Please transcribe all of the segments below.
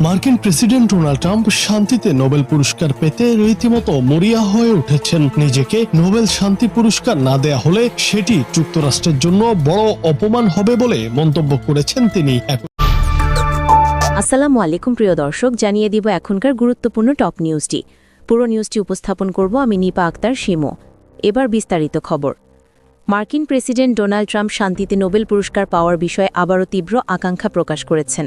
মার্কিন president Donald Trump শান্তিতে Nobel পুরস্কার পেতে রীতিমতো মরিয়া হয়ে উঠেছেন। নিজেকে নোবেল শান্তি পুরস্কার না দেয়া হলে সেটি যুক্তরাষ্ট্রের জন্য বড় অপমান হবে বলে মন্তব্য করেছেন তিনি। আসসালামু আলাইকুম প্রিয় দর্শক, জানিয়ে দিব এখনকার গুরুত্বপূর্ণ টপ নিউজটি। পুরো নিউজটি উপস্থাপন করব আমি নিপা আক্তার শিমু। এবার বিস্তারিত খবর। মার্কিন প্রেসিডেন্ট ডোনাল্ড ট্রাম্প শান্তিতে নোবেল পুরস্কার পাওয়ার বিষয়ে আবারও তীব্র আকাঙ্ক্ষা প্রকাশ করেছেন।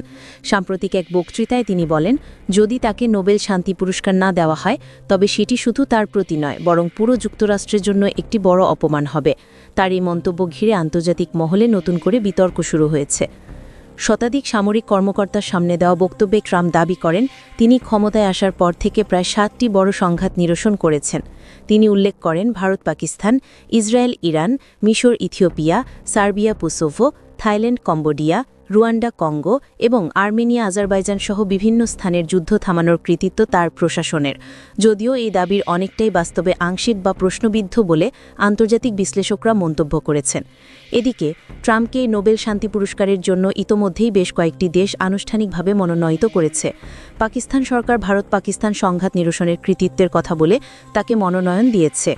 সাম্প্রতিক এক বক্তৃতায় তিনি বলেন, যদি তাকে নোবেল শান্তি পুরস্কার না দেওয়া হয় তবে সেটি শুধু তার প্রতি নয়, বরং পুরো যুক্তরাষ্ট্রের জন্য একটি বড় অপমান হবে। তার এই মন্তব্য ঘিরে আন্তর্জাতিক মহলে নতুন করে বিতর্ক শুরু হয়েছে। শতাধিক সামরিক কর্মকর্তার সামনে দেওয়া বক্তব্যে ট্রাম্প দাবি করেন, তিনি ক্ষমতায় আসার পর থেকে প্রায় ৭টি বড় সংঘাত নিরসন করেছেন। তিনি উল্লেখ করেন, ভারত পাকিস্তান, ইসরায়েল ইরান, মিশর Ethiopia, Serbia Kosovo, Thailand Cambodia, Rwanda Congo এবং আর্মেনিয়া আজারবাইজান সহ বিভিন্ন স্থানের যুদ্ধ থামানোর কৃতিত্ব তার প্রশাসনের। যদিও এই দাবির অনেকটাই বাস্তবে আংশিক বা প্রশ্নবিদ্ধ বলে আন্তর্জাতিক বিশ্লেষকরা মন্তব্য করেছেন। এদিকে ট্রাম্পকে নোবেল শান্তি পুরস্কারের জন্য ইতোমধ্যেই বেশ কয়েকটি দেশ আনুষ্ঠানিকভাবে মনোনয়ন করেছে। পাকিস্তান সরকার ভারত পাকিস্তান সংঘাত নিরসনের কৃতিত্বের কথা বলে তাকে মনোনয়ন দিয়েছে।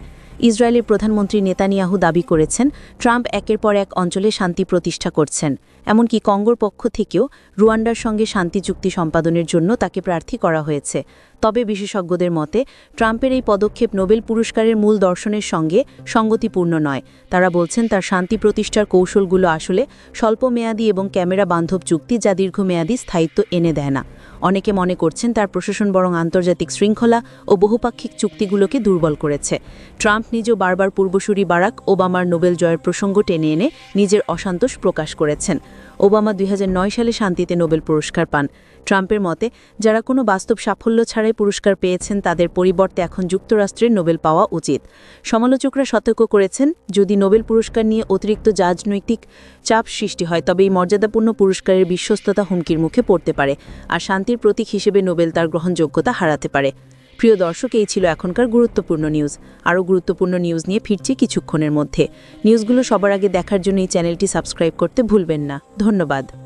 ইসরায়েলের প্রধানমন্ত্রী নেতানিয়াহু দাবি করেছেন, ট্রাম্প একের পর এক অঞ্চলে শান্তি প্রতিষ্ঠা করছেন। এমনকি কঙ্গোর পক্ষ থেকেও রুয়ান্ডার সঙ্গে শান্তি চুক্তি সম্পাদনের জন্য তাকে প্রার্থী করা হয়েছে। তবে বিশেষজ্ঞদের মতে ট্রাম্পের এই পদক্ষেপ নোবেল পুরস্কারের মূল দর্শনের সঙ্গে সঙ্গতিপূর্ণ নয়। তারা বলছেন, তার শান্তি প্রতিষ্ঠার কৌশলগুলো আসলে স্বল্পমেয়াদী এবং ক্যামেরা বান্ধব চুক্তি, যা দীর্ঘমেয়াদী স্থায়িত্ব এনে দেয় না। অনেকে মনে করছেন তার প্রশাসন বরং আন্তর্জাতিক শৃঙ্খলা ও বহুপাক্ষিক চুক্তিগুলোকে দুর্বল করেছে। ট্রাম্প নিজেও বারবার পূর্বসূরি বারাক ওবামার নোবেল জয়ের প্রসঙ্গ টেনে এনে নিজের অসন্তোষ প্রকাশ করেছেন। ওবামা ২০০৯ সালে শান্তিতে নোবেল পুরস্কার পান। ট্রাম্পের মতে, যারা কোনো বাস্তব সাফল্য ছাড়াই পুরস্কার পেয়েছেন তাদের পরিবর্তে এখন যুক্তরাষ্ট্রের নোবেল পাওয়া উচিত। সমালোচকরা সতর্ক করেছেন, যদি নোবেল পুরস্কার নিয়ে অতিরিক্ত রাজনৈতিক চাপ সৃষ্টি হয় তবে এই মর্যাদাপূর্ণ পুরস্কারের বিশ্বস্ততা হুমকির মুখে পড়তে পারে, আর শান্তির প্রতীক হিসেবে নোবেল তার গ্রহণযোগ্যতা হারাতে পারে। প্রিয় দর্শক, এই ছিল এখনকার গুরুত্বপূর্ণ নিউজ। আরও গুরুত্বপূর্ণ নিউজ নিয়ে ফিরছি কিছুক্ষণের মধ্যে। নিউজগুলো সবার আগে দেখার জন্য এই চ্যানেলটি সাবস্ক্রাইব করতে ভুলবেন না। ধন্যবাদ।